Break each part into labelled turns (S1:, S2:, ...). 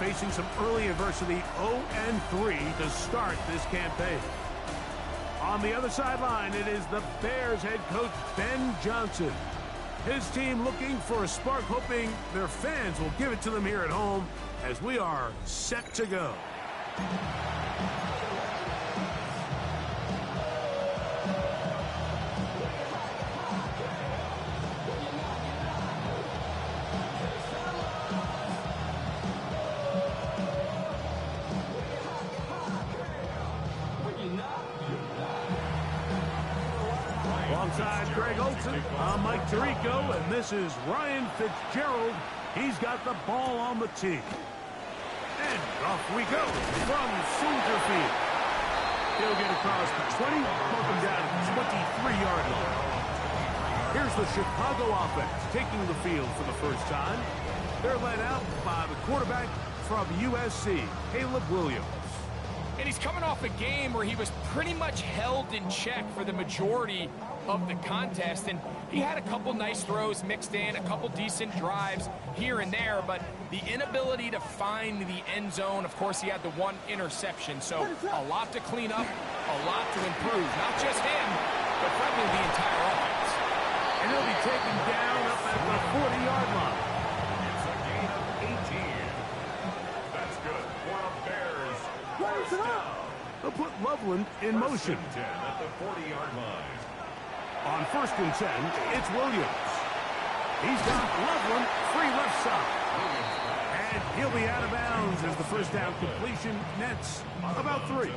S1: facing some early adversity, 0-3 to start this campaign. On the other sideline, it is the Bears head coach, Ben Johnson. His team looking for a spark, hoping their fans will give it to them here at home as we are set to go. Alongside Greg Olson, I'm Mike Tirico, and this is Ryan Fitzgerald. He's got the ball on the tee. And off we go from Soldier Field. He'll get across the 20, poke him down at the 23-yard line. Here's the Chicago offense taking the field for the first time. They're led out by the quarterback from USC, Caleb Williams.
S2: And he's coming off a game where he was pretty much held in check for the majority of the contest, and he had a couple nice throws mixed in, a couple decent drives here and there, but the inability to find the end zone, of course, he had the one interception, so a lot to clean up, a lot to improve, not just him, but frankly the entire offense.
S1: And he'll be taken down up at the 40-yard line.
S3: It's a gain of 18. That's good for a Bears first down.
S1: They'll put Loveland in motion.
S3: 10 at the 40-yard line.
S1: On 1st and 10, it's Williams. He's got Loveland free left side. And he'll be out of bounds as the first down completion nets about 3.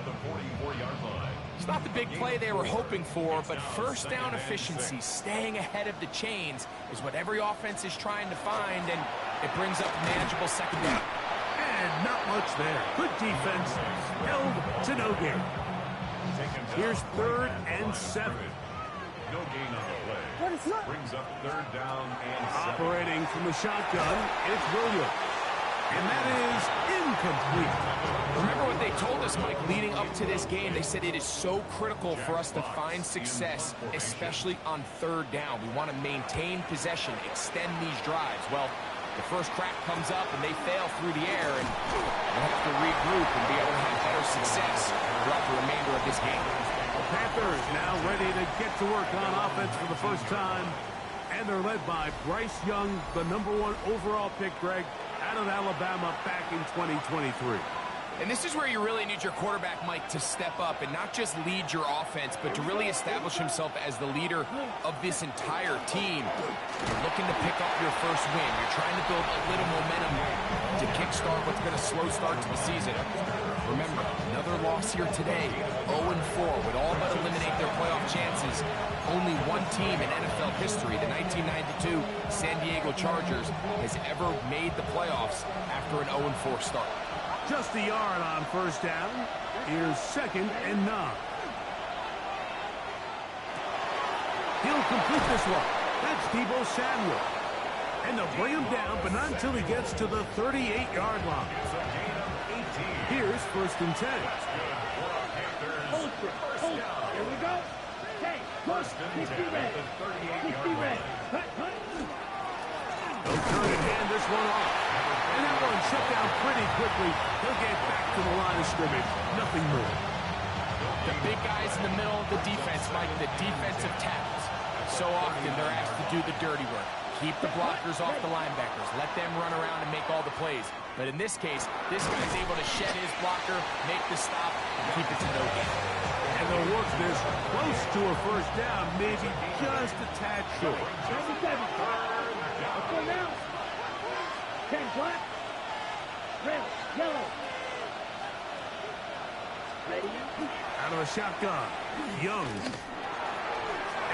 S2: It's not the big play they were hoping for, but first down efficiency, staying ahead of the chains, is what every offense is trying to find, and it brings up a manageable second down.
S1: And not much there. Good defense, held to no gain. Here's 3rd and 7.
S3: No gain on the play. Brings up 3rd down and 7.
S1: Operating from the shotgun, it's Williams. And that is incomplete.
S2: Remember what they told us, Mike, leading up to this game. They said it is so critical for us to find success, especially on 3rd down. We want to maintain possession, extend these drives. Well, the first crack comes up and they fail through the air, and we'll have to regroup and be able to have better success throughout the remainder of this game.
S1: The Panthers now ready to get to work on offense for the first time, and they're led by Bryce Young, the #1 overall pick, Greg, out of Alabama back in 2023.
S2: And this is where you really need your quarterback, Mike, to step up and not just lead your offense, but to really establish himself as the leader of this entire team. You're looking to pick up your first win. You're trying to build a little momentum to kickstart what's been a slow start to the season. Remember, another loss here today, 0-4, would all but eliminate their playoff chances. Only one team in NFL history, the 1992 San Diego Chargers, has ever made the playoffs after an 0-4 start.
S1: Just a yard on first down. Here's 2nd and 9. He'll complete this one. That's Deebo Samuel. And they'll bring him down, but not until he gets to the 38-yard line. Here's 1st and 10.
S4: Hold it. Here we go. Okay, push. Kick be ready. Kick be ready.
S1: They'll turn and hand this one off. And that one shut down pretty quickly. He'll get back to the line of scrimmage. Nothing more.
S2: The big guys in the middle of the defense, Mike, the defensive tackles. So often they're asked to do the dirty work. Keep the blockers off the linebackers. Let them run around and make all the plays. But in this case, this guy's able to shed his blocker, make the stop, and keep it to no gain.
S1: And they'll work this close to a first down, maybe just a tad short.
S4: 7-7. Let's go now. 10 black. Red. Yellow. Ready?
S1: Out of the shotgun, Young.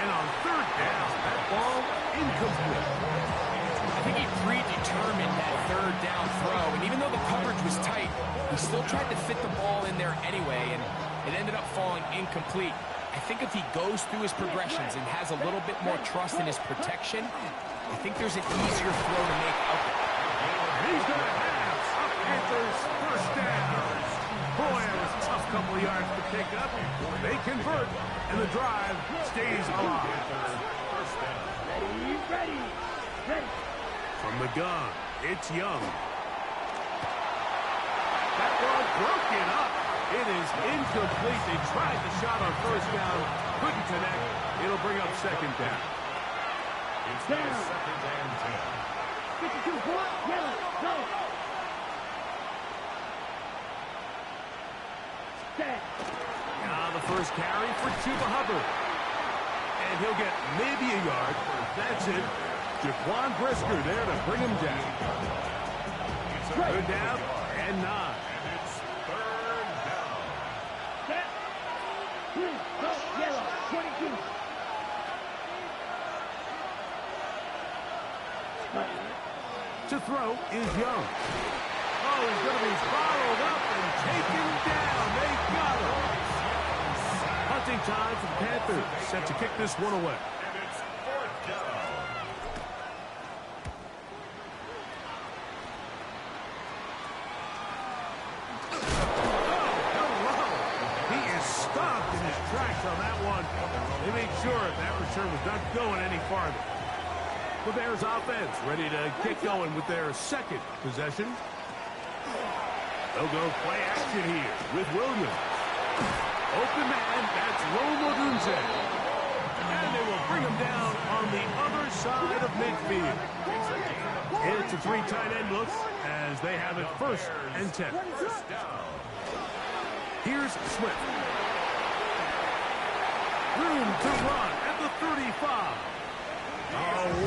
S1: And on 3rd down, that ball incomplete.
S2: I think he predetermined that 3rd down throw, and even though the coverage was tight, he still tried to fit the ball in there anyway, and it ended up falling incomplete. I think if he goes through his progressions and has a little bit more trust in his protection, I think there's an easier throw to make out there.
S1: He's going to have a Panthers first down. Boy, it was a tough couple of yards to pick up. They convert, and the drive stays alive.
S4: Ready.
S1: From the gun, it's Young. broken up. It is incomplete. They tried the shot on first down, couldn't connect. It'll bring up second down.
S3: It's now second and 10.
S4: 52, yellow, go. Set.
S1: Now the first carry for Chuba Hubbard. And he'll get maybe a yard. That's it. Jaquan Brisker there to bring him down. Good down and 9.
S3: And it's third down.
S4: Set. Green, go, yellow, 22.
S1: To throw is Young. Oh, he's going to be followed up and taken down. They got him. Hunting time for the Panthers. Set to kick this one away.
S3: And it's fourth down.
S1: He is stopped in his tracks on that one. They made sure that return was not going any farther. The Bears offense ready to get going with their second possession. They'll go play action here with Williams. Open man, that's Rome Odunze. And they will bring him down on the other side of midfield. It's a 3 tight end look as they have it first and 10. Here's Swift. Room to run at the 35. Oh,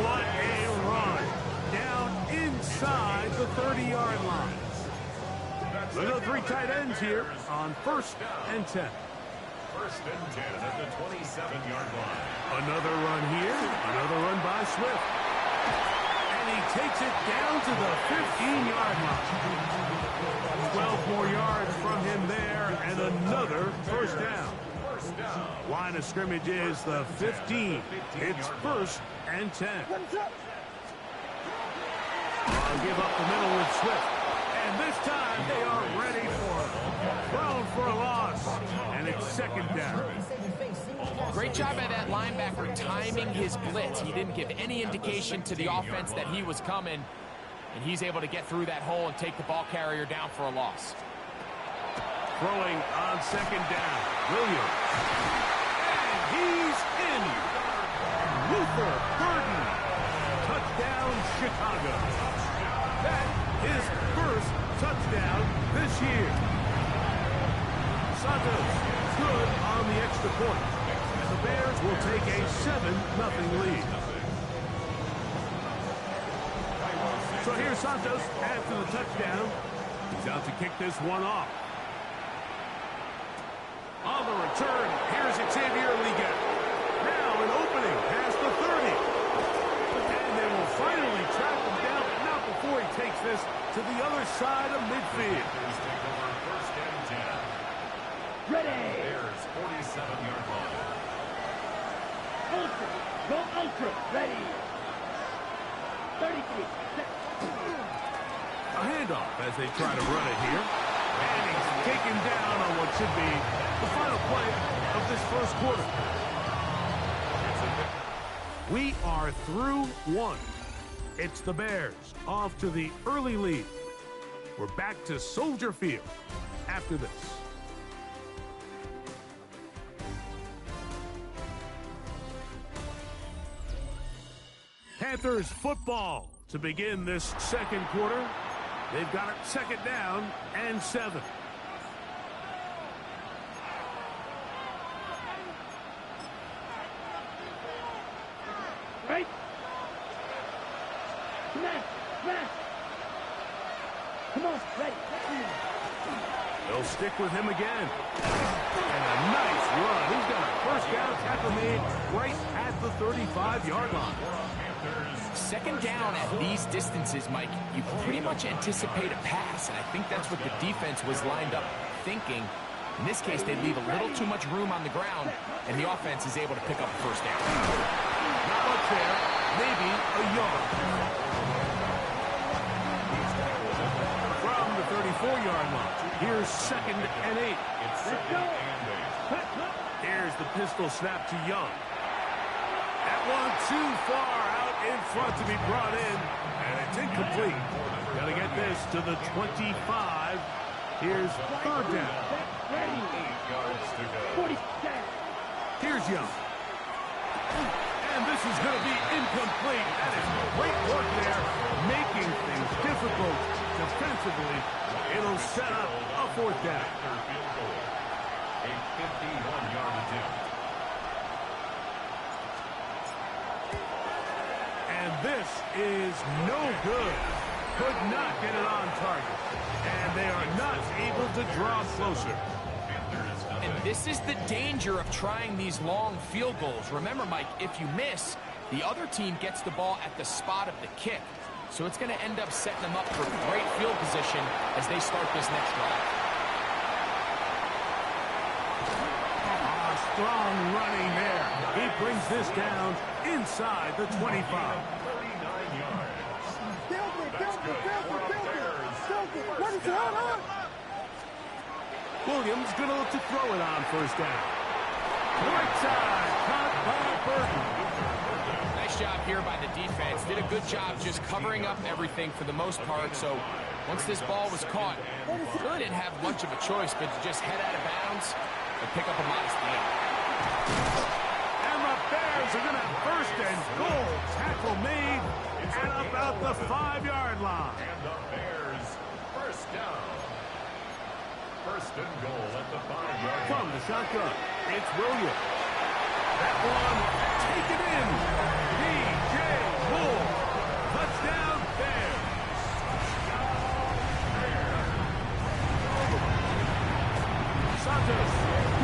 S1: what a run. Down inside the 30-yard line. Look at the 3 tight ends here on first and 10.
S3: First and 10 at the 27-yard line.
S1: Another run here. Another run by Swift. And he takes it down to the 15-yard line. 12 more yards from him there and another first down. Line of scrimmage is the 15. It's first and 10. I'll give up the middle with Swift. And this time they are ready for it. Thrown for a loss. And it's second down.
S2: Great job by that linebacker timing his blitz. He didn't give any indication to the offense that he was coming. And he's able to get through that hole and take the ball carrier down for a loss.
S1: Throwing on second down. Williams. And he's in. Luther Burden. Touchdown, Chicago. That is first touchdown this year. Santos good on the extra point. And the Bears will take a 7-0 lead. So here's Santos after the touchdown. He's out to kick this one off. On the return, here's Xavier Liga. Now an opening past the 30. And they will finally track him down, but not before he takes this to the other side of midfield.
S3: First and 10.
S4: Ready.
S3: Bears 47-yard line.
S4: Ultra. Go ultra. Ready. 33.
S1: A handoff as they try to run it here. And he's taken down on what should be the final play of this first quarter. We are through one. It's the Bears off to the early lead. We're back to Soldier Field after this. Panthers football to begin this second quarter. They've got it second down and 7.
S4: Right. Smash. Come on, ready.
S1: They'll stick with him again. And a nice run. He's got a first down tackle made right at the 35-yard line.
S2: Second down at these distances, Mike, you pretty much anticipate a pass, and I think that's what the defense was lined up thinking. In this case, they leave a little too much room on the ground, and the offense is able to pick up a first down.
S1: Not much there. Maybe a yard. From the 34-yard line, here's second and 8. Here's the pistol snap to Young. That one too far out in front to be brought in, and it's incomplete. Got to get this to the 25. Here's third down.
S4: Ready.
S3: 8 yards to go.
S4: 40 seconds.
S1: Here's Young. And this is going to be incomplete. That is great work there, making things difficult defensively. It'll set up a fourth down.
S3: Field goal. A 51-yard attempt.
S1: And this is no good. Could not get it on target. And they are not able to draw closer.
S2: And this is the danger of trying these long field goals. Remember, Mike, if you miss, the other team gets the ball at the spot of the kick. So it's going to end up setting them up for great field position as they start this next drive.
S1: Strong running there. He brings this down inside the 25.
S3: 39 yards.
S1: Williams going to look to throw it on first down. Right side, caught by Burton.
S2: Nice job here by the defense. Did a good job just covering up everything for the most part. So once this ball was caught, really didn't have much of a choice but to just head out of bounds and pick up a modest gain.
S1: And the Bears are going to have first and goal. Tackle made at about the 5-yard line.
S3: And the Bears first down. First and goal at the 5-yard line.
S1: From the shotgun, it's Williams. That one taken in. D.J. Moore. Touchdown, Bears. Santos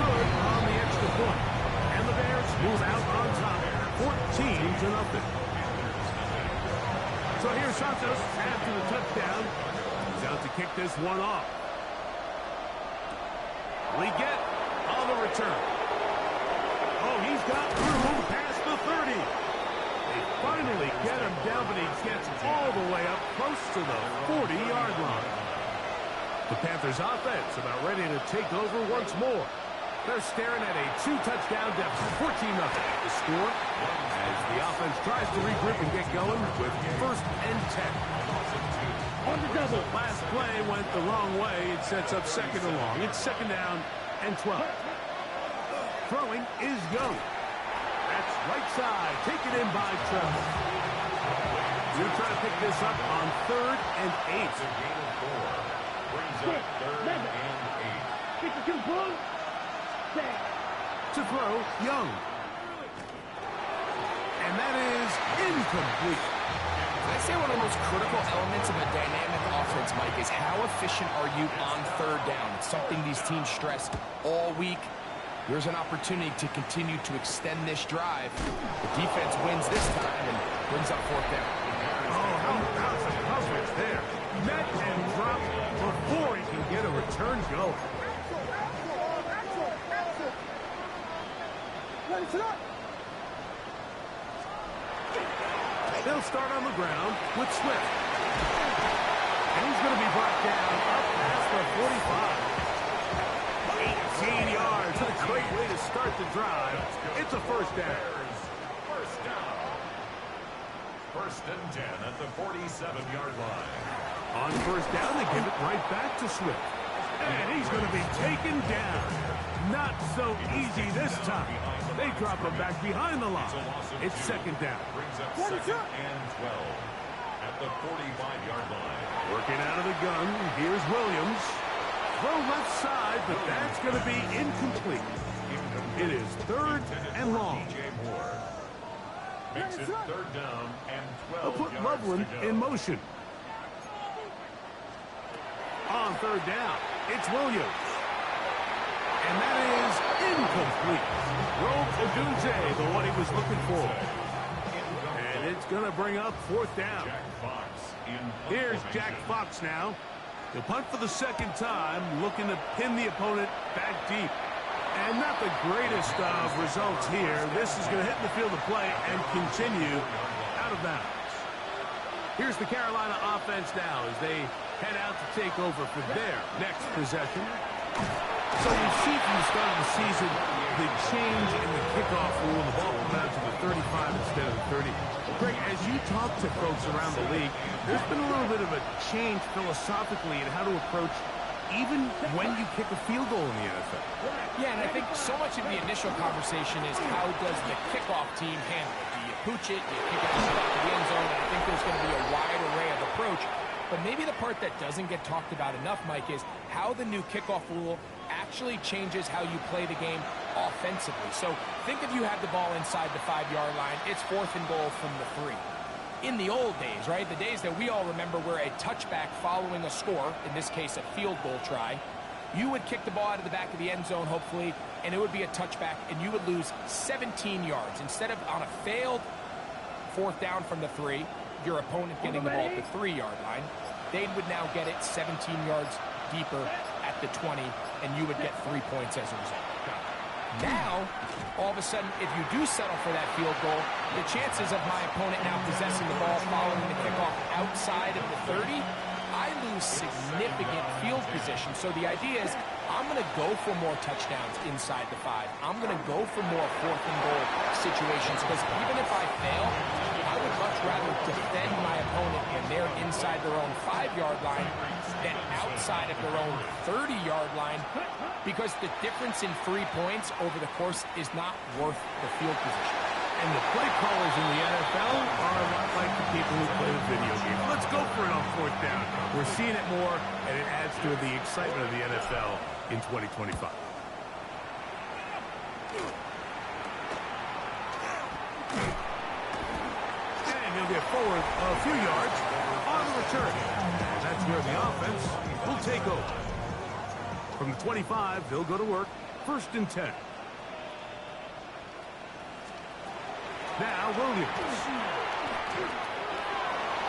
S1: good on the extra point. And the Bears move out on top, 14-0. So here's Santos after the touchdown. He's out to kick this one off. Leggett on the return. Oh, he's got room past the 30. They finally get him down, but he gets all the way up close to the 40-yard line. The Panthers offense about ready to take over once more. They're staring at a 2-touchdown deficit, 14-0. The score as the offense tries to regroup and get going with first and 10.
S4: On the double.
S1: Last play went the wrong way. It sets up second and long. It's second down and 12. Throwing is Young. That's right side. Taken in by Trevor. We're trying to pick this up on 3rd and 8.
S3: It's a gain of 4. Brings up 3rd and
S4: 52 points.
S1: To throw, Young. And that is incomplete.
S2: I'd say one of the most critical elements of a dynamic offense, Mike, is how efficient are you on 3rd down? It's something these teams stress all week. Here's an opportunity to continue to extend this drive. The defense wins this time and brings up 4th down.
S1: Oh, how about the coverage there? Met and dropped before he can get a return going. They'll start on the ground with Swift. And he's going to be brought down up past the 45. 18 yards. What a great way to start the drive. It's a first down.
S3: First down. First and 10 at the 47-yard line.
S1: On first down, they give it right back to Swift. And he's going to be taken down. Not so easy this time. They drop him back behind the line. It's second down.
S3: Brings up second and 12 at the 45-yard line.
S1: Working out of the gun. Here's Williams. Throw left side, but that's going to be incomplete. It is 3rd and long.
S3: D.J. Moore makes it 3rd down and 12
S1: They'll put
S3: yards
S1: Loveland
S3: to go.
S1: in motion. On 3rd down, it's Williams. And that is incomplete. Rove Odunze, the one he was looking for. And it's going to bring up 4th down.
S3: Jack Fox in
S1: Here's Jack Fox now. He'll punt for the second time, looking to pin the opponent back deep. And not the greatest of results here. This is going to hit the field of play and continue out of bounds. Here's the Carolina offense now as they head out to take over for their next possession. So we see from the start of the season the change in the kickoff rule. The ball comes out to the 35 instead of the 30. Greg, as you talk to folks around the league, there's been a little bit of a change philosophically in how to approach even when you kick a field goal in the NFL.
S2: Yeah, and I think so much of the initial conversation is how does the kickoff team handle it? Do you pooch it? Do you kick it out the back of the end zone? And I think there's going to be a wide array of approach. But maybe the part that doesn't get talked about enough, Mike, is how the new kickoff rule actually changes how you play the game offensively. So think if you have the ball inside the 5-yard line, it's 4th and goal from the 3. In the old days, right, the days that we all remember where a touchback following a score, in this case a field goal try, you would kick the ball out of the back of the end zone, hopefully, and it would be a touchback, and you would lose 17 yards. Instead of on a failed 4th down from the 3, your opponent getting the ball at the 3-yard line, they would now get it 17 yards deeper at the 20, and you would get 3 points as a result. Now, all of a sudden, if you do settle for that field goal, the chances of my opponent now possessing the ball following the kickoff outside of the 30, I lose significant field position. So the idea is I'm going to go for more touchdowns inside the 5. I'm going to go for more 4th and goal situations because even if I fail, I would much rather defend my opponent and they're inside their own 5-yard line than outside of their own 30-yard line because the difference in 3 points over the course is not worth the field position.
S1: And the play callers in the NFL are a lot like the people who play the video game. Let's go for it on 4th down. We're seeing it more, and it adds to the excitement of the NFL in 2025. And he'll get forward a few yards on the return. That's where the offense will take over. From the 25, they'll go to work. 1st and 10. Now Williams.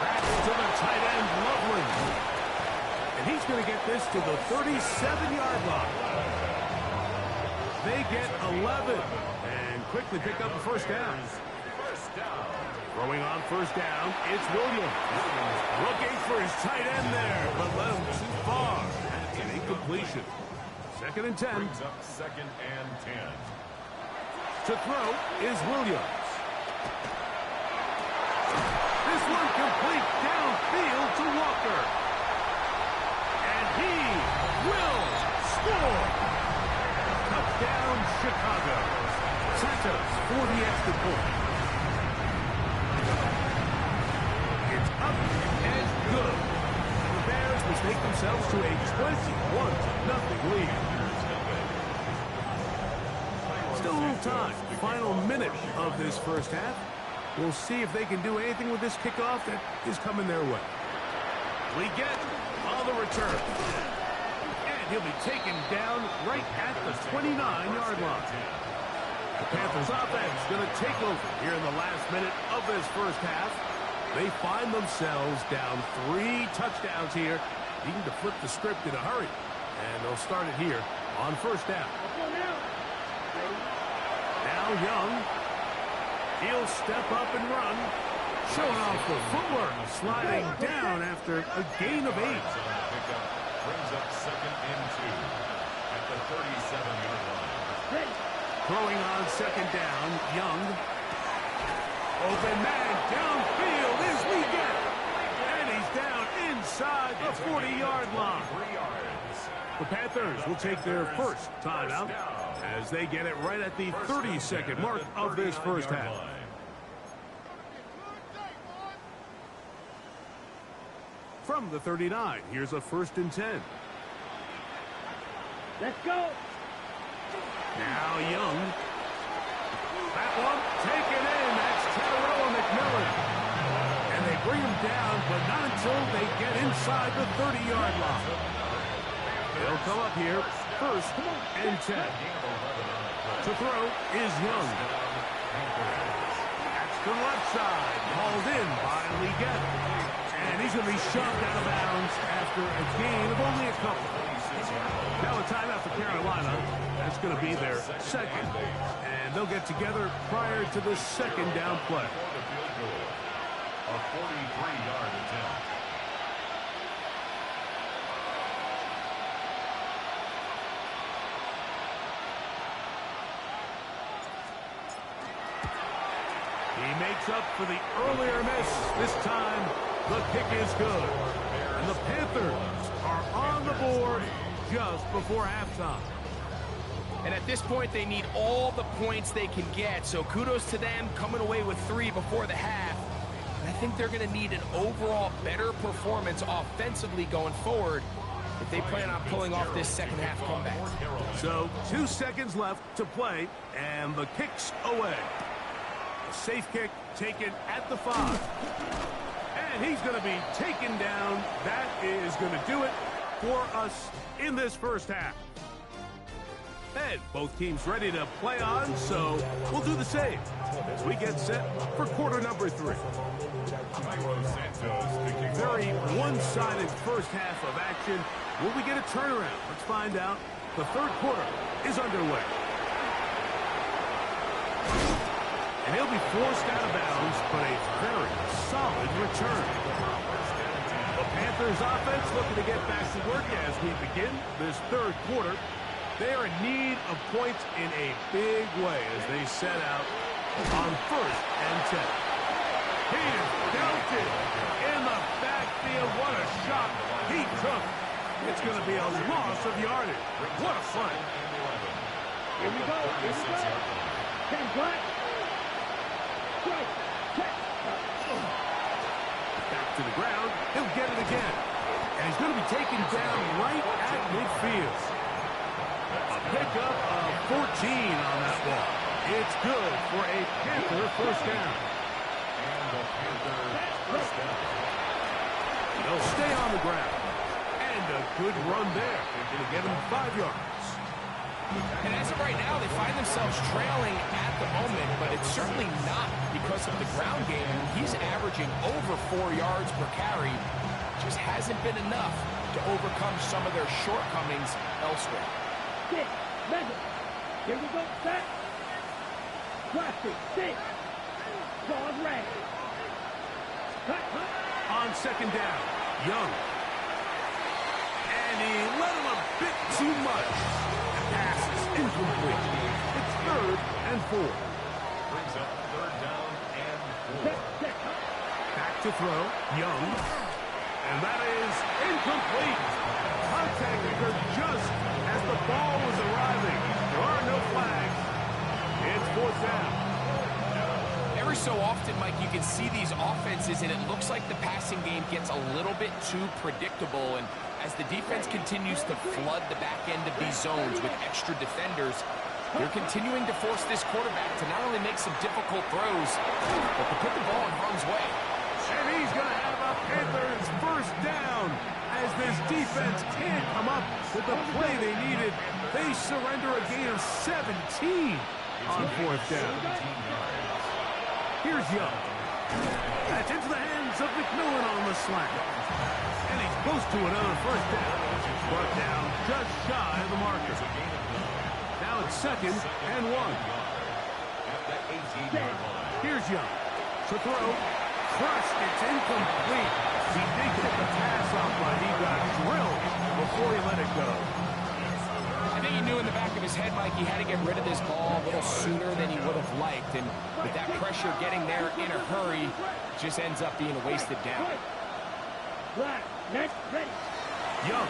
S1: That's to the tight end, Loveland. And he's going to get this to the 37-yard line. They get 11 and quickly pick up the 1st down. Throwing on 1st down, it's Williams. Looking for his tight end there, but let him too far. That's an incompletion. 2nd and 10.
S3: Brings up 2nd and 10.
S1: To throw is Williams. This one complete downfield to Walker. And he will score. Touchdown, Chicago. Santos for the extra point. It's up and good. The Bears must make themselves to a 21-0 lead. Still a little time. Final minute of this 1st half. We'll see if they can do anything with this kickoff that is coming their way. We get on the return. And he'll be taken down right at the 29-yard line. The Panthers offense going to take over here in the last minute of this 1st half. They find themselves down 3 touchdowns here, needing to flip the script in a hurry. And they'll start it here on 1st down. Now Young. He'll step up and run. Showing off the footwork. Sliding down after a gain of 8.
S3: Brings up 2nd and 2 at the 37-yard line.
S1: Throwing on 2nd down. Young. Open man downfield is we get. And he's down inside the 40-yard line. The Panthers will take their 1st timeout as they get it right at the 32nd mark of this 1st half. From the 39, here's a 1st and 10.
S4: Let's go.
S1: Now Young. That one taken in. That's Tyrell McMillan. And they bring him down, but not until they get inside the 30-yard line. They'll come up here, 1st and 10. To throw is Young. That's the left side, hauled in by Leggett. And he's going to be shoved out of bounds after a gain of only a couple. Now a timeout for Carolina. That's going to be their 2nd. And they'll get together prior to the 2nd down play.
S3: A 43-yard attempt.
S1: He makes up for the earlier miss. This time, the kick is good. And the Panthers are on the board just before halftime.
S2: And at this point, they need all the points they can get. So kudos to them coming away with 3 before the half. And I think they're going to need an overall better performance offensively going forward if they plan on pulling off this second half comeback.
S1: So 2 seconds left to play, and the kick's away. A safe kick taken at the 5. And he's going to be taken down. That is going to do it for us in this first half. And both teams ready to play on, so we'll do the same as we get set for quarter number 3. Very one-sided first half of action. Will we get a turnaround? Let's find out. The third quarter is underway. And he'll be forced out of bounds, but a very solid return. The Panthers offense looking to get back to work as we begin this third quarter. They are in need of points in a big way as they set out on 1st and 10. He is belted in the backfield. What a shot he took. It's going to be a loss of yardage. What a fight.
S4: Here we go. Here we go. 10 black. Strike. Check.
S1: Back to the ground. He'll get it again. And he's going to be taken down right at midfield. A pickup of 14 on that one. It's good for a Panther first down. They'll stay on the ground. And a good run there. They're going to get him 5 yards.
S2: And as of right now, they find themselves trailing at the moment, but it's certainly not because of the ground game. He's averaging over 4 yards per carry. Just hasn't been enough to overcome some of their shortcomings elsewhere.
S4: 6, measure. Here we go, set. Plastic, 6. Jaws red. Cut.
S1: On second down, Young. And he let him a bit too much. The pass is incomplete. It's 3rd and 4.
S3: Brings up 3rd down and 4.
S1: Back to throw, Young. And that is incomplete. Contact occurred just as the ball was arriving. There are no flags. It's 4th down.
S2: Every so often, Mike, you can see these offenses, and it looks like the passing game gets a little bit too predictable. And as the defense continues to flood the back end of these zones with extra defenders, they're continuing to force this quarterback to not only make some difficult throws, but to put the ball in harm's way.
S1: And he's going to have a Panthers first down. As this defense can't come up with the play they needed, they surrender a gain of 17 on 4th down. Here's Young. That's into the hands of McMillan on the slant. And he's close to another first down. Brought down just shy of the marker. Now it's 2nd and 1. Here's Young. To throw. Crushed. It's incomplete. He did get the pass off, but he got drilled before he let it go.
S2: I think he knew in the back of his head, Mike, he had to get rid of this ball a little sooner than he would have liked. And with that pressure getting there in a hurry, it just ends up being a wasted down.
S4: Black, next, ready.
S1: Young.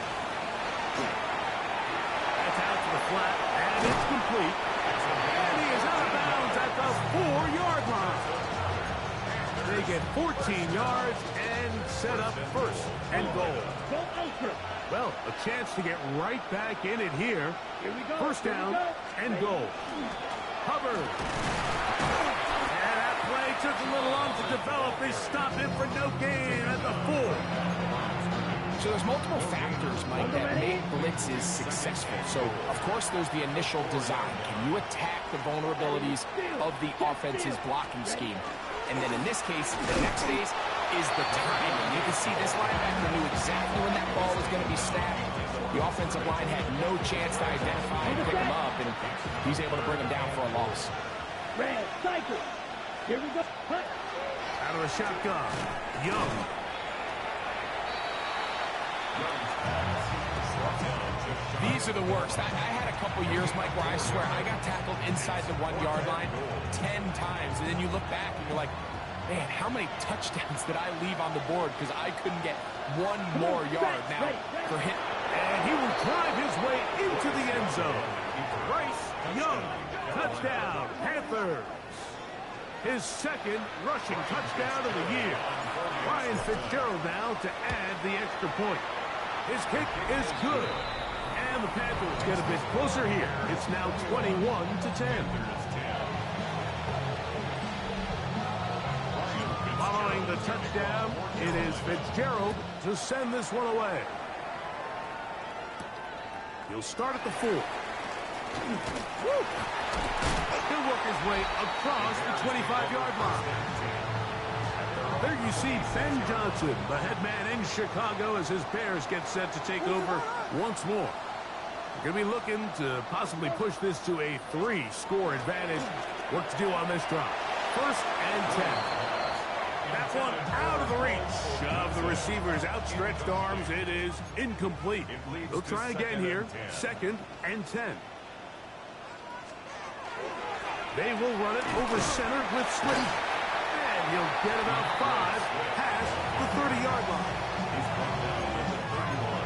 S1: That's out to the flat, and it's complete. And he is out of bounds at the 4-yard line. They get 14 yards and set up 1st and goal.
S4: Go ultra.
S1: Well, a chance to get right back in it here.
S4: Here we go.
S1: First down and goal. Hubbard. And that play took a little long to develop. They stopped him for no gain at the 4.
S2: So there's multiple factors, Mike, that make blitzes successful. So, of course, there's the initial design. Can you attack the vulnerabilities of the offense's blocking scheme? And then in this case, the next phase is the timing. You can see this linebacker knew exactly when that ball was going to be snapped. The offensive line had no chance to identify and pick him up, and he's able to bring him down for a loss.
S4: Red, cycle. Here we go. Cut.
S1: Out of a shotgun. Young.
S2: These are the worst. I had a couple years, Mike, where I swear I got tackled inside the 1-yard line 10 times. And then you look back and you're like, man, how many touchdowns did I leave on the board because I couldn't get one more yard now for hit.
S1: And he will drive his into the end zone. Bryce Young, touchdown, Panthers. His second rushing touchdown of the year. Ryan Fitzgerald now to add the extra point. His kick is good. And the Panthers get a bit closer here. It's now 21-10. Following the touchdown, it is Fitzgerald to send this one away. He'll start at the 4. He'll work his way across the 25-yard line. There you see Ben Johnson, the head man in Chicago, as his Bears get set to take over once more. Going to be looking to possibly push this to a 3-score advantage. Work to do on this drive. 1st and 10. That one out of the reach of the receiver's outstretched arms. It is incomplete. They'll try again here. 2nd and 10. They will run it over center with Swift. And he'll get about 5 past the 30-yard line.
S3: He's brought down at the 31.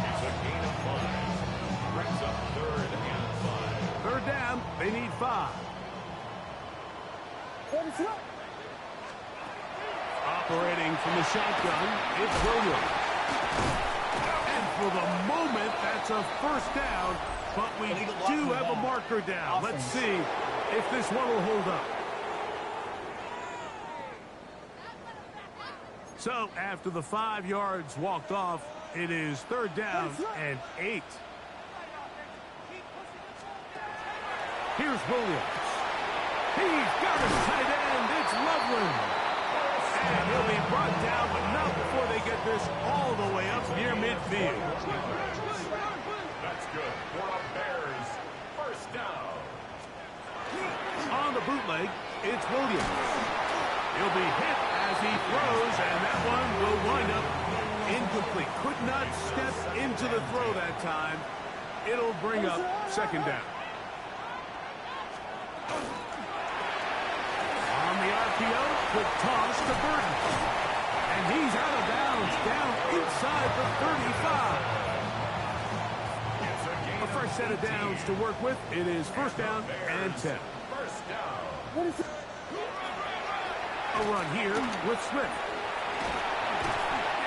S3: It's a gain of 5. Brings up 3rd and 5.
S1: 3rd down. They need 5. Operating from the shotgun, it's Williams. And for the moment, that's a 1st down, but we do have a marker down. Let's see if this one will hold up. So, after the 5 yards walked off, it is 3rd down and 8. Here's Williams. He's got his tight end. It's Loveland. And he'll be brought down, but not before they get this all the way up near midfield.
S3: That's good for the Bears. 1st down.
S1: On the bootleg, it's Williams. He'll be hit as he throws, and that one will wind up incomplete. Could not step into the throw that time. It'll bring up 2nd down. On the RPO, quick toss to Burton. And he's out of bounds, down inside the 35. A fresh set of downs to work with. It is 1st down and 10.
S3: 1st down.
S1: A run here with Swift.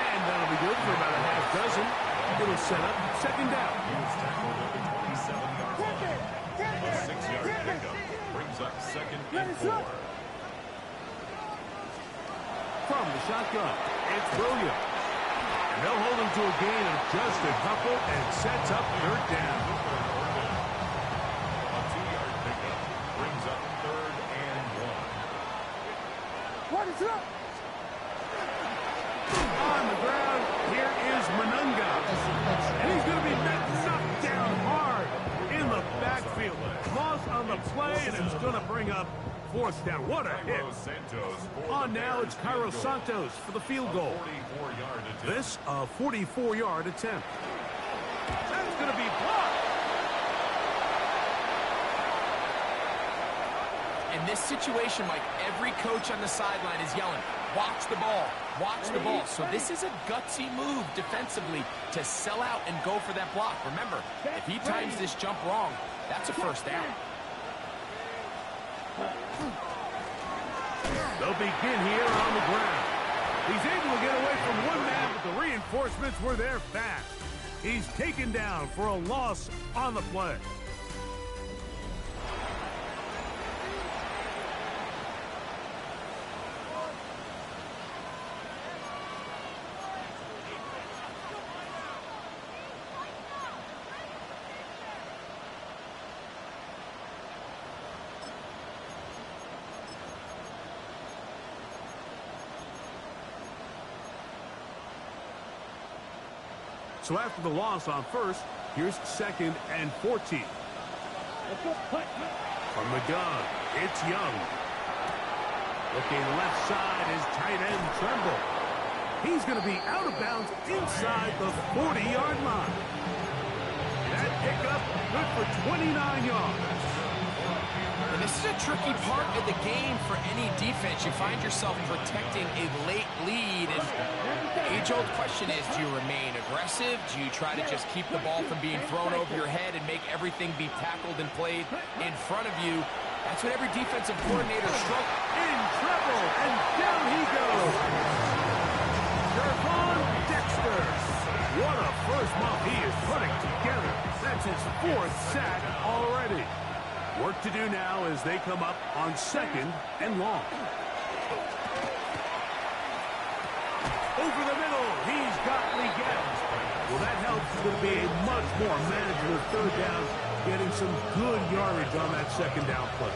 S1: And that'll be good for about a half dozen. It'll set up 2nd down.
S3: He was tackled at the 27-yard line. A 6-yard pickup brings up 2nd and 4.
S1: From the shotgun, it's Williams. And they'll hold him to a gain of just a couple and sets up 3rd down.
S3: A 2-yard pickup brings up 3rd and 1.
S1: On the ground, here is Manunga. And he's going to be knocked down hard in the backfield. Loss on the play, and it's going to bring up 4th down. What a hit. On now, it's Cairo Santos for the field goal. This, a 44-yard attempt. That's going to be blocked.
S2: In this situation, Mike, every coach on the sideline is yelling, watch the ball, watch the ball. So this is a gutsy move defensively to sell out and go for that block. Remember, if he times this jump wrong, that's a 1st down.
S1: They'll begin here on the ground. He's able to get away from one man, but the reinforcements were there fast. He's taken down for a loss on the play. So after the loss on 1st, here's 2nd and 14. From the gun, it's Young. Looking left side is tight end Tremble. He's going to be out of bounds inside the 40-yard line. That pickup good for 29 yards. The
S2: And this is a tricky part of the game for any defense. You find yourself protecting a late lead, and the age-old question is, do you remain aggressive? Do you try to just keep the ball from being thrown over your head and make everything be tackled and played in front of you? That's what every defensive coordinator struggles.
S1: In trouble, and down he goes. Gervon Dexter. What a first month he is putting together. That's his 4th sack already. Work to do now as they come up on 2nd and long. Over the middle, he's got Leggett. Well, that helps. It's going to be a much more manageable 3rd down, getting some good yardage on that 2nd down play.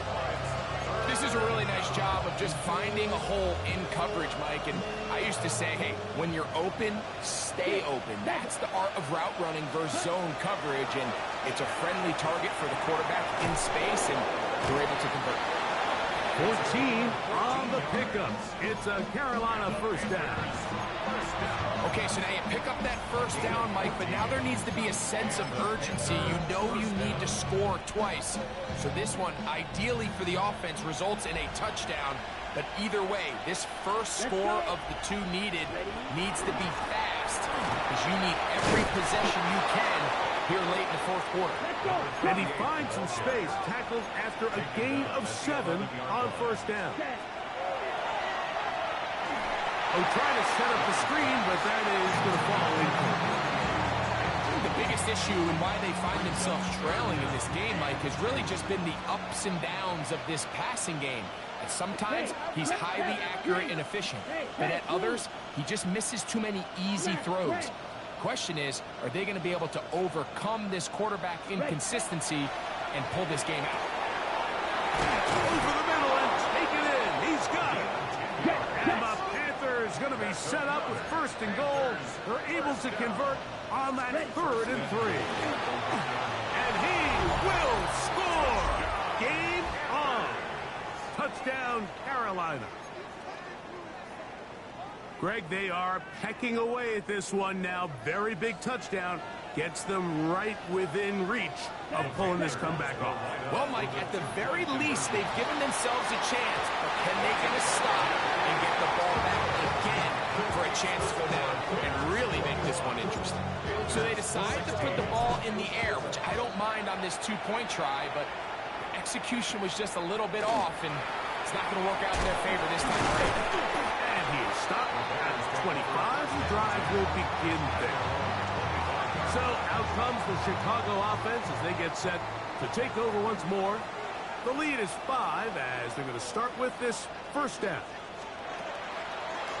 S2: This is a really nice job of just finding a hole in coverage, Mike. And I used to say, hey, when you're open, stay open. That's the art of route running versus zone coverage. And it's a friendly target for the quarterback in space, and they're able to convert.
S1: 14 on the pickups. It's a Carolina 1st down.
S2: Okay, so now you pick up that 1st down, Mike, but now there needs to be a sense of urgency. You know you need to score twice. So this one, ideally for the offense, results in a touchdown. But either way, this first score of the 2 needed needs to be fast, because you need every possession you can here late in the 4th quarter.
S1: And he finds some space, tackled after a gain of 7 on 1st down. Oh, trying to set up the screen, but that is going to fall incomplete.
S2: The biggest issue and why they find themselves trailing in this game, Mike, has really just been the ups and downs of this passing game. And sometimes he's highly accurate and efficient, but at others, he just misses too many easy throws. Question is, are they going to be able to overcome this quarterback inconsistency and pull this game out?
S1: Over the middle and take it in. He's got it. And the Panthers going to be set up with 1st and goal. They're able to convert on that 3rd and 3. And he will score. Game on. Touchdown, Carolina. Greg, they are pecking away at this one now. Very big touchdown. Gets them right within reach of pulling this comeback off.
S2: Well, Mike, at the very least, they've given themselves a chance. But can they get a stop and get the ball back again for a chance to go down and really make this one interesting? So they decide to put the ball in the air, which I don't mind on this 2-point try, but execution was just a little bit off, and it's not going to work out in their favor this time, right?
S1: And he is stopped at 25. The drive will begin there. So out comes the Chicago offense as they get set to take over once more. The lead is 5 as they're going to start with this 1st down.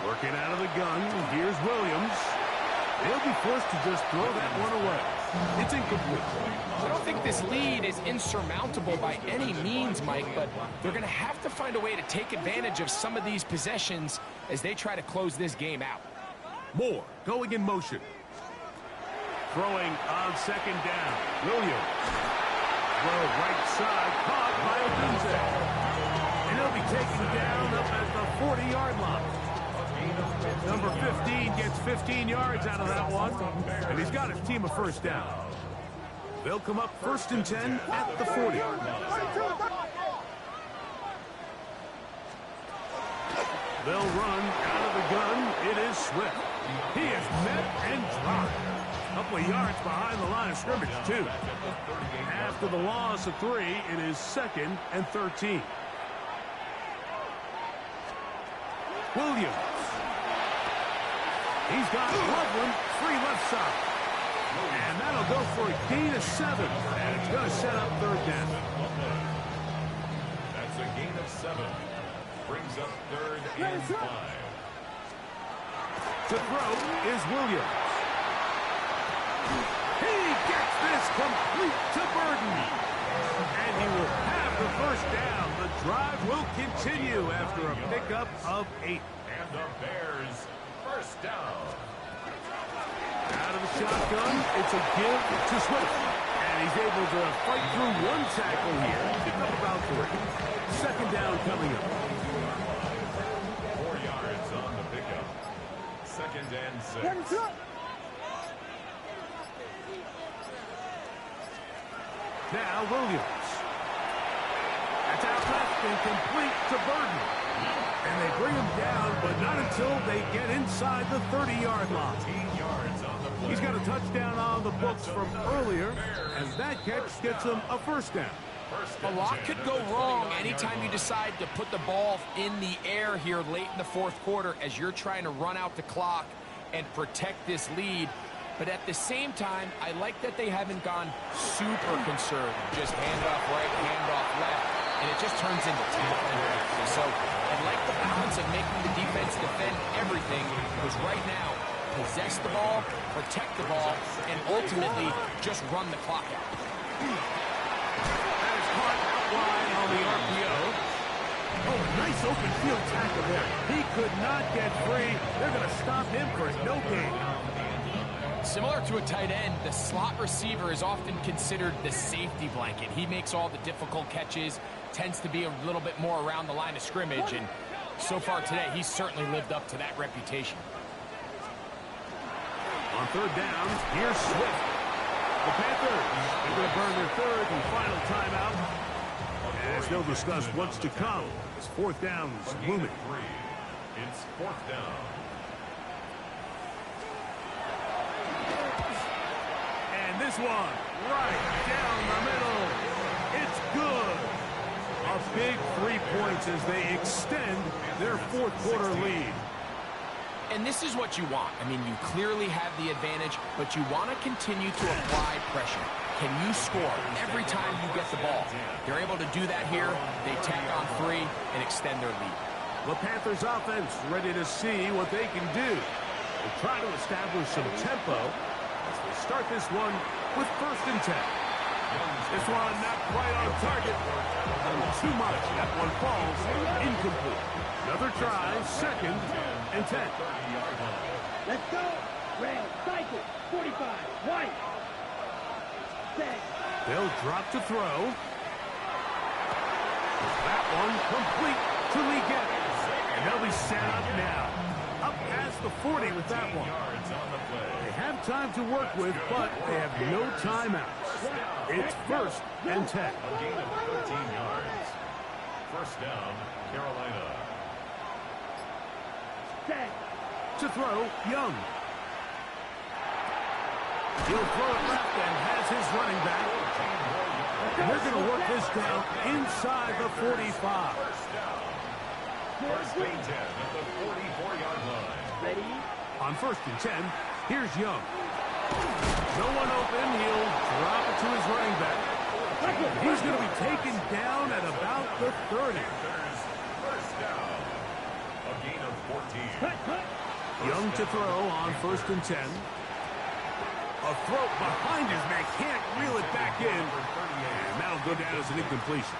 S1: Working out of the gun, here's Williams. They'll be forced to just throw that one away. It's incomplete.
S2: I don't think this lead is insurmountable by any means, Mike, but they're going to have to find a way to take advantage of some of these possessions as they try to close this game out.
S1: Moore going in motion. Throwing on 2nd down. Williams. Throw right side, caught by Odunze. And he'll be taken down up at the 40-yard line. Number 15 gets 15 yards out of that one, and he's got his team a 1st down. They'll come up 1st and 10 at the 40. They'll run out of the gun. It is Swift. He is met and dropped. A couple of yards behind the line of scrimmage, too. After the loss of 3, it is 2nd and 13. Williams. He's got Loveland free left side. And that'll go for a gain of 7. And it's going to set up 3rd down.
S3: That's a gain of 7. Brings up 3rd and 5.
S1: To throw is Williams. He gets this complete to Burden. And he will have the 1st down. The drive will continue after a pickup of 8.
S3: And the Bears 1st down.
S1: Out of the shotgun, it's a give to Swift. And he's able to fight through 1 tackle here. Pick up about 3. 2nd down coming up.
S3: 4 yards on the pickup. 2nd and 6.
S1: Now Williams. That's out left and complete to Burden. And they bring him down, but not until they get inside the 30-yard line. He's got a touchdown on the books from earlier, and that catch gets him a first down.
S2: A lot could go wrong anytime you decide to put the ball in the air here late in the fourth quarter as you're trying to run out the clock and protect this lead. But at the same time, I like that they haven't gone super conservative. Just hand off right, hand off left, and it just turns into tackling practice. So I like the balance of making the defense defend everything, because right now, possess the ball, protect the ball, and ultimately just run the clock out.
S1: That is caught out wide on the RPO. Oh, nice open field tackle there. He could not get free. They're going to stop him for no gain.
S2: Similar to a tight end, the slot receiver is often considered the safety blanket. He makes all the difficult catches, tends to be a little bit more around the line of scrimmage, and so far today, he's certainly lived up to that reputation.
S1: On third down, here's Swift. The Panthers are going to burn their third and final timeout, as they'll discuss what's to come as fourth down's looming.
S3: It's fourth down.
S1: And this one, right down the middle. It's good. A big 3 points as they extend their fourth quarter lead.
S2: And this is what you want. I mean, you clearly have the advantage, but you want to continue to apply pressure. Can you score every time you get the ball? They're able to do that here. They tack on 3 and extend their lead.
S1: The Panthers offense ready to see what they can do. They'll try to establish some tempo as they start this one with first and 10. This one not quite on target. Too much. That one falls incomplete. Another try, second and 10.
S4: Let's go. Red, cycle, 45, white. Set.
S1: They'll drop to throw. That one complete to Lee Gettis. And they'll be set up now. Up past the 40 with that one. They have time to work with, but they have no timeouts. It's first and 10.
S3: A gain of 13 yards. First down, Carolina.
S4: Set.
S1: To throw, Young. He'll throw it left and has his running back. And they're going to work this down inside the 45.
S3: First and 10 at the 44-yard line.
S4: Ready?
S1: On first and 10, here's Young. No one open. He'll drop it to his running back. He's going to be taken down at about the 30.
S3: First down. A gain of 14.
S4: Cut, cut.
S1: Young to throw on first and 10. A throw behind his man. Can't reel it back in. And that'll go down as an incompletion.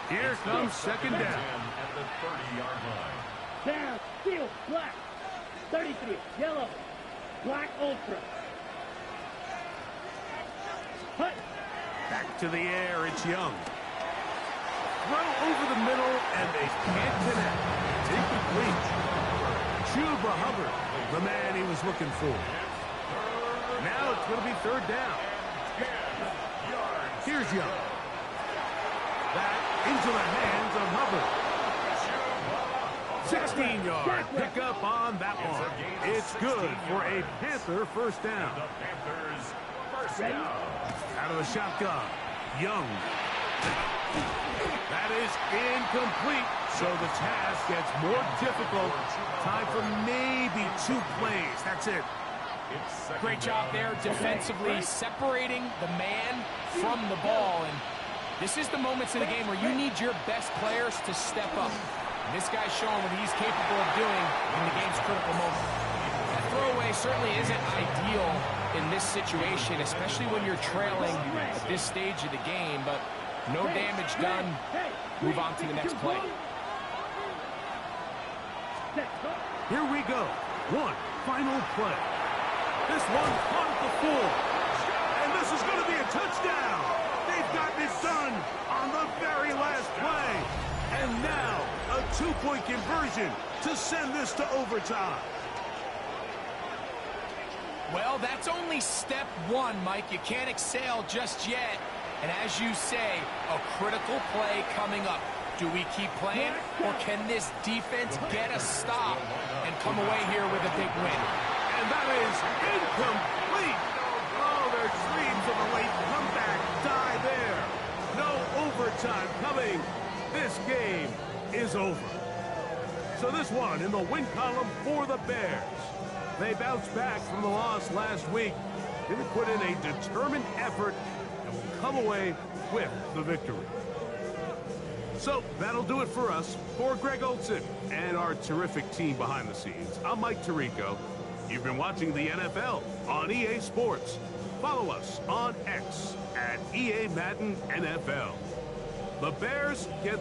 S1: Here comes second down.
S3: At the 30-yard line.
S4: Down, steel, black. 33, yellow, black ultra. Cut.
S1: Back to the air, it's Young. Throw over the middle, and they can't connect. It's incomplete. Chuba Hubbard, the man he was looking for. Now it's going to be third down. Here's Young. Back into the hands of Hubbard. 16-yard pickup on that one. It's good for a Panther first down.
S3: The Panthers first down.
S1: Out of the shotgun, Young. That is incomplete, so the task gets more difficult. Time for maybe 2 plays. That's it.
S2: Great job there defensively, separating the man from the ball. And this is the moments in the game where you need your best players to step up. And this guy's showing what he's capable of doing in the game's critical moment. That throwaway certainly isn't ideal in this situation, especially when you're trailing at this stage of the game, but no damage done. Move on to the next play.
S1: Here we go. One final play. This one caught the full. And this is going to be a touchdown. They've gotten it done on the very last play. And now a 2-point conversion to send this to overtime.
S2: Well, that's only step one, Mike. You can't exhale just yet. And as you say, a critical play coming up. Do we keep playing, or can this defense get a stop and come away here with a big win?
S1: And that is incomplete. Oh, their dreams of a late comeback die there. No overtime coming. This game is over. So this one in the win column for the Bears. They bounced back from the loss last week. They put in a determined effort and will come away with the victory. So that'll do it for us. For Greg Olson and our terrific team behind the scenes, I'm Mike Tirico. You've been watching the NFL on EA Sports. Follow us on X at EA Madden NFL. The Bears get the